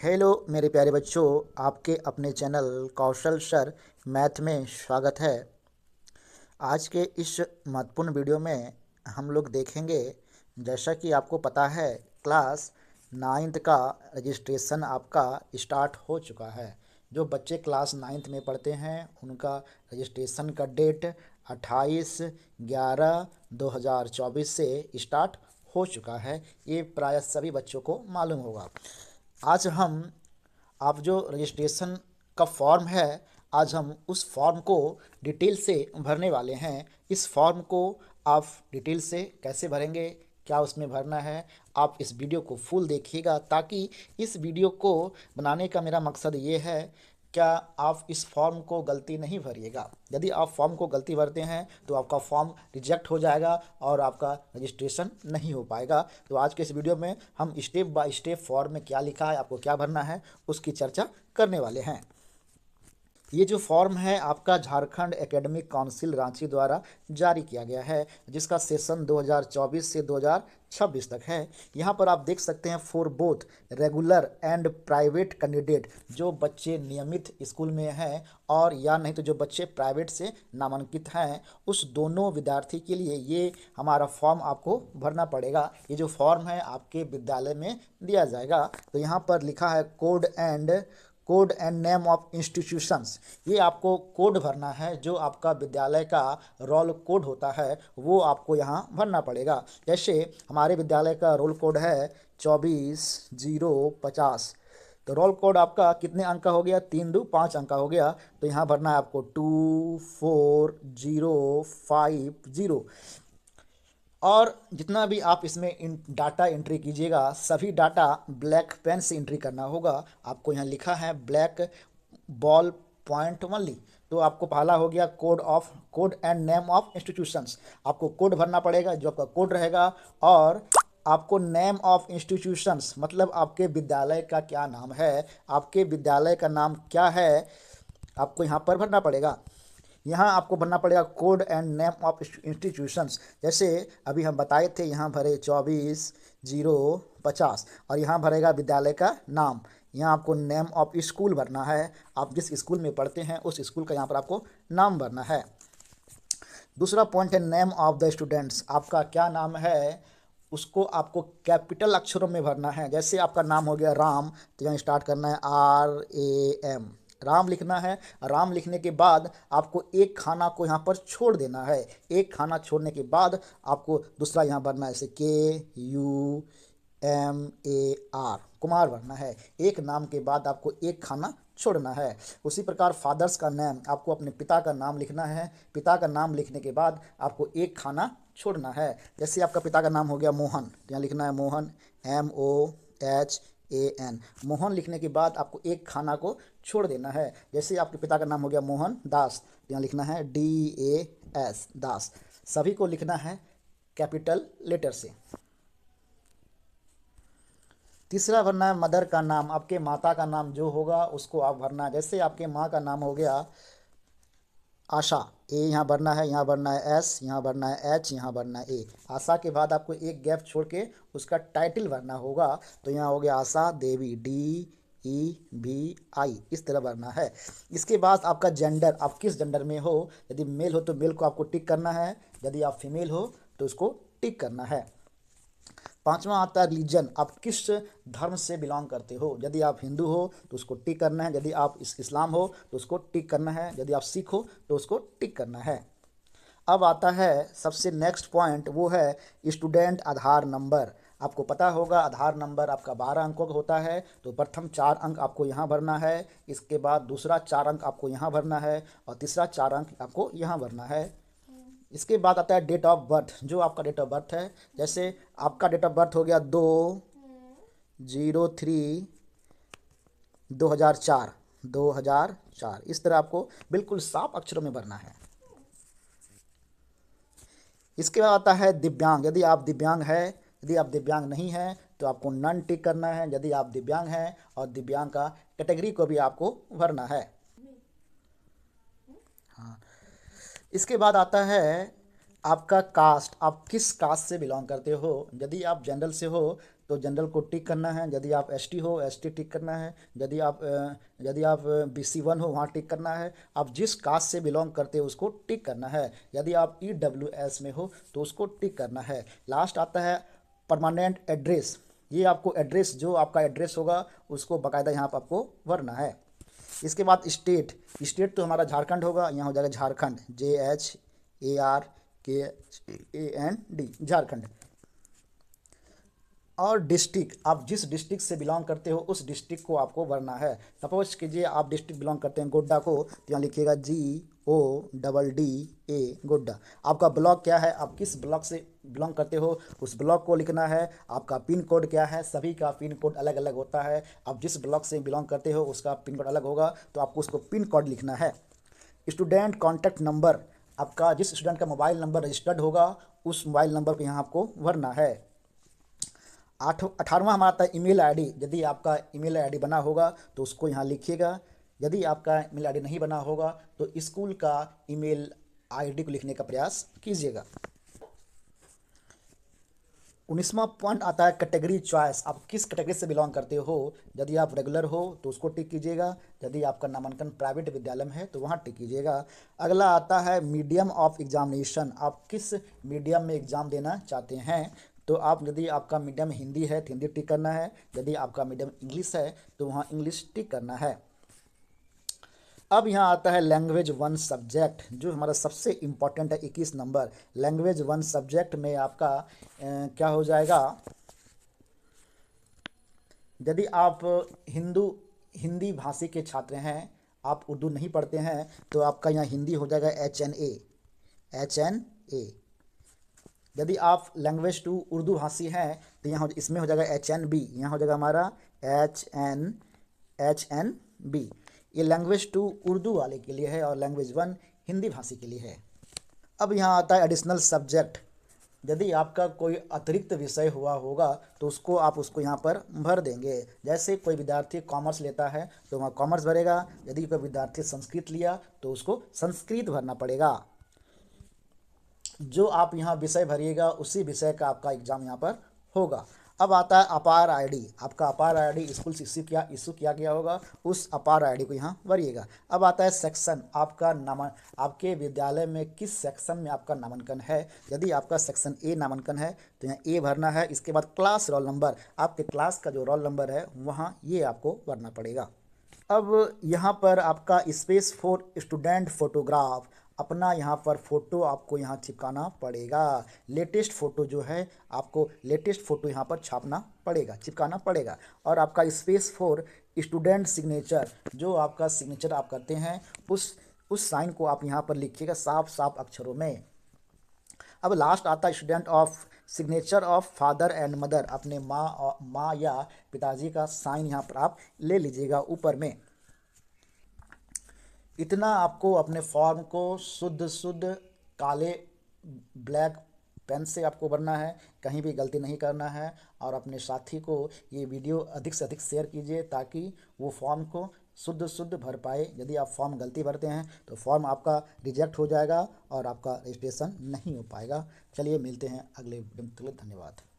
Hello मेरे प्यारे बच्चों, आपके अपने चैनल कौशल सर मैथ में स्वागत है। आज के इस महत्वपूर्ण वीडियो में हम लोग देखेंगे, जैसा कि आपको पता है क्लास 9th का रजिस्ट्रेशन आपका स्टार्ट हो चुका है। जो बच्चे क्लास 9th में पढ़ते हैं उनका रजिस्ट्रेशन का डेट 28/11/2024 से स्टार्ट हो चुका है। ये प्राय सभी बच्चों को मालूम होगा। आज हम आप जो रजिस्ट्रेशन का फॉर्म है, आज हम उस फॉर्म को डिटेल से भरने वाले हैं। इस फॉर्म को आप डिटेल से कैसे भरेंगे, क्या उसमें भरना है, आप इस वीडियो को फुल देखिएगा, ताकि इस वीडियो को बनाने का मेरा मकसद ये है, क्या आप इस फॉर्म को गलती नहीं भरिएगा। यदि आप फॉर्म को गलती भरते हैं तो आपका फॉर्म रिजेक्ट हो जाएगा और आपका रजिस्ट्रेशन नहीं हो पाएगा। तो आज के इस वीडियो में हम स्टेप बाय स्टेप फॉर्म में क्या लिखा है, आपको क्या भरना है, उसकी चर्चा करने वाले हैं। ये जो फॉर्म है आपका झारखंड एकेडमिक काउंसिल रांची द्वारा जारी किया गया है, जिसका सेशन 2024 से 2026 तक है। यहाँ पर आप देख सकते हैं for both regular and private candidate, जो बच्चे नियमित स्कूल में हैं और या नहीं तो जो बच्चे प्राइवेट से नामांकित हैं, उस दोनों विद्यार्थी के लिए ये हमारा फॉर्म आपको भरना पड़ेगा। ये जो फॉर्म है आपके विद्यालय में दिया जाएगा। तो यहाँ पर लिखा है code and name of institutions. ये आपको कोड भरना है, जो आपका विद्यालय का रोल कोड होता है वो आपको यहाँ भरना पड़ेगा। जैसे हमारे विद्यालय का रोल कोड है 24/050। तो रोल कोड आपका कितने अंक का हो गया, 3 2 5 अंक का हो गया। तो यहाँ भरना है आपको 24050। और जितना भी आप इसमें डाटा एंट्री कीजिएगा, सभी डाटा ब्लैक पेन से एंट्री करना होगा। आपको यहाँ लिखा है ब्लैक बॉल पॉइंट ओनली। तो आपको पहला हो गया code and name of institutions. आपको कोड भरना पड़ेगा, जो आपका कोड रहेगा। और आपको नेम ऑफ इंस्टीट्यूशंस मतलब आपके विद्यालय का क्या नाम है, आपके विद्यालय का नाम क्या है, आपको यहाँ पर भरना पड़ेगा। यहाँ आपको भरना पड़ेगा code and name of institutions. जैसे अभी हम बताए थे, यहाँ भरे 24/050 और यहाँ भरेगा विद्यालय का नाम। यहाँ आपको नेम ऑफ स्कूल भरना है, आप जिस स्कूल में पढ़ते हैं उस स्कूल का यहाँ पर आपको नाम भरना है। दूसरा पॉइंट है नेम ऑफ द स्टूडेंट्स। आपका क्या नाम है उसको आपको कैपिटल अक्षरों में भरना है। जैसे आपका नाम हो गया राम, तो यहाँ स्टार्ट करना है RAM, राम लिखना है। राम लिखने के बाद आपको एक खाना को यहाँ पर छोड़ देना है। एक खाना छोड़ने के बाद आपको दूसरा यहाँ भरना है, जैसे KUMAR, कुमार भरना है। एक नाम के बाद आपको एक खाना छोड़ना है। उसी प्रकार फादर्स का नेम, आपको अपने पिता का नाम लिखना है। पिता का नाम लिखने के बाद आपको एक खाना छोड़ना है। जैसे आपका पिता का नाम हो गया मोहन, तो यहाँ लिखना है मोहन, MOHAN। मोहन लिखने के बाद आपको एक खाना को छोड़ देना है। जैसे आपके पिता का नाम हो गया मोहन दास, तो यहाँ लिखना है DAS, दास। सभी को लिखना है कैपिटल लेटर से। तीसरा भरना है मदर का नाम। आपके माता का नाम जो होगा उसको आप भरना है। जैसे आपके माँ का नाम हो गया आशा, A यहाँ भरना है, यहाँ भरना है S, यहाँ भरना है H, यहाँ भरना है A। आशा के बाद आपको एक गैप छोड़ के उसका टाइटल भरना होगा। तो यहाँ हो गया आशा देवी, DEVI, इस तरह भरना है। इसके बाद आपका जेंडर, आप किस जेंडर में हो। यदि मेल हो तो मेल को आपको टिक करना है, यदि आप फीमेल हो तो उसको टिक करना है। पांचवा आता है रिलीजन, आप किस धर्म से बिलोंग करते हो। यदि आप हिंदू हो तो उसको टिक करना है, यदि आप इस्लाम हो तो उसको टिक करना है, यदि आप सिख हो तो उसको टिक करना है। अब आता है सबसे नेक्स्ट पॉइंट, वो है स्टूडेंट आधार नंबर। आपको पता होगा आधार नंबर आपका 12 अंकों का होता है। तो प्रथम 4 अंक आपको यहाँ भरना है, इसके बाद दूसरा 4 अंक आपको यहाँ भरना है और तीसरा 4 अंक आपको यहाँ भरना है। इसके बाद आता है डेट ऑफ बर्थ, जो आपका डेट ऑफ बर्थ है। जैसे आपका डेट ऑफ बर्थ हो गया 2/03/2004, 2004। इस तरह आपको बिल्कुल साफ अक्षरों में भरना है। इसके बाद आता है दिव्यांग। यदि आप दिव्यांग है, यदि आप दिव्यांग नहीं हैं तो आपको नन टिक करना है। यदि आप दिव्यांग हैं और दिव्यांग का कैटेगरी को भी आपको भरना है। हाँ, इसके बाद आता है आपका कास्ट, आप किस कास्ट से बिलोंग करते हो। यदि आप जनरल से हो तो जनरल को टिक करना है। यदि आप एसटी हो, एसटी टिक करना है। यदि आप BC1 हो, वहाँ टिक करना है। आप जिस कास्ट से बिलोंग करते हो उसको टिक करना है। यदि आप EWS में हो तो उसको टिक करना है। लास्ट आता है परमानेंट एड्रेस। ये आपको एड्रेस, जो आपका एड्रेस होगा उसको बाकायदा यहाँ पर आपको भरना है। इसके बाद स्टेट। स्टेट तो हमारा झारखंड होगा, यहाँ हो जाएगा झारखंड, JHARKAND, झारखंड। और डिस्ट्रिक्ट, आप जिस डिस्ट्रिक्ट से बिलोंग करते हो उस डिस्ट्रिक्ट को आपको भरना है। सपोज कीजिए आप डिस्ट्रिक्ट बिलोंग करते हैं गोड्डा को, तो यहाँ लिखिएगा GODDA, गोड्डा। आपका ब्लॉक क्या है, आप किस ब्लॉक से बिलोंग करते हो उस ब्लॉक को लिखना है। आपका पिन कोड क्या है, सभी का पिन कोड अलग अलग होता है। आप जिस ब्लॉक से बिलोंग करते हो उसका पिन कोड अलग होगा, तो आपको उसको पिन कोड लिखना है। स्टूडेंट कॉन्टैक्ट नंबर, आपका जिस स्टूडेंट का मोबाइल नंबर रजिस्टर्ड होगा उस मोबाइल नंबर को यहाँ आपको भरना है। 18वां हमारा आता है ईमेल आईडी। यदि आपका ईमेल आईडी बना होगा तो उसको यहाँ लिखिएगा। यदि आपका ईमेल आईडी नहीं बना होगा तो स्कूल का ईमेल आईडी को लिखने का प्रयास कीजिएगा। 19वां पॉइंट आता है कैटेगरी चॉइस। आप किस कैटेगरी से बिलोंग करते हो। यदि आप रेगुलर हो तो उसको टिक कीजिएगा। यदि आपका नामांकन प्राइवेट विद्यालय में है तो वहाँ टिक कीजिएगा। अगला आता है मीडियम ऑफ एग्जामिनेशन। आप किस मीडियम में एग्ज़ाम देना चाहते हैं, तो आप, यदि आपका मीडियम हिंदी है तो हिंदी टिक करना है। यदि आपका मीडियम इंग्लिश है तो वहाँ इंग्लिश टिक करना है। अब यहाँ आता है लैंग्वेज 1 सब्जेक्ट, जो हमारा सबसे इम्पोर्टेंट है, 21 नंबर। लैंग्वेज 1 सब्जेक्ट में आपका क्या हो जाएगा, यदि आप हिंदी भाषी के छात्र हैं, आप उर्दू नहीं पढ़ते हैं, तो आपका यहाँ हिंदी हो जाएगा HNA। यदि आप लैंग्वेज 2 उर्दू भाषी हैं तो यहाँ इसमें हो जाएगा HNB। यहाँ हो जाएगा हमारा HNB। ये लैंग्वेज 2 उर्दू वाले के लिए है और लैंग्वेज 1 हिंदी भाषी के लिए है। अब यहाँ आता है एडिशनल सब्जेक्ट। यदि आपका कोई अतिरिक्त विषय हुआ होगा तो उसको यहाँ पर भर देंगे। जैसे कोई विद्यार्थी कॉमर्स लेता है तो वहाँ कॉमर्स भरेगा। यदि कोई विद्यार्थी संस्कृत लिया तो उसको संस्कृत भरना पड़ेगा। जो आप यहाँ विषय भरिएगा उसी विषय का आपका एग्ज़ाम यहाँ पर होगा। अब आता है अपार आईडी। आपका अपार आईडी स्कूल से इशू किया गया होगा, उस अपार आईडी को यहाँ भरिएगा। अब आता है सेक्शन। आपके विद्यालय में किस सेक्शन में आपका नामांकन है। यदि आपका सेक्शन A नामांकन है तो यहाँ A भरना है। इसके बाद क्लास रोल नंबर, आपके क्लास का जो रोल नंबर है वहाँ ये आपको भरना पड़ेगा। अब यहाँ पर आपका स्पेस फॉर स्टूडेंट फोटोग्राफ, अपना यहाँ पर फ़ोटो आपको यहाँ चिपकाना पड़ेगा। लेटेस्ट फ़ोटो जो है आपको लेटेस्ट फ़ोटो यहाँ पर चिपकाना पड़ेगा। और आपका स्पेस फॉर स्टूडेंट सिग्नेचर, जो आपका सिग्नेचर आप करते हैं उस साइन को आप यहाँ पर लिखिएगा साफ साफ अक्षरों में। अब लास्ट आता है student of signature of father and mother. अपने माँ या पिताजी का साइन यहाँ पर आप ले लीजिएगा ऊपर में। इतना आपको अपने फॉर्म को शुद्ध काले ब्लैक पेन से आपको भरना है, कहीं भी गलती नहीं करना है। और अपने साथी को ये वीडियो अधिक से अधिक शेयर कीजिए ताकि वो फॉर्म को शुद्ध भर पाए। यदि आप फॉर्म गलती भरते हैं तो फॉर्म आपका रिजेक्ट हो जाएगा और आपका रजिस्ट्रेशन नहीं हो पाएगा। चलिए मिलते हैं अगले वीडियो में, धन्यवाद।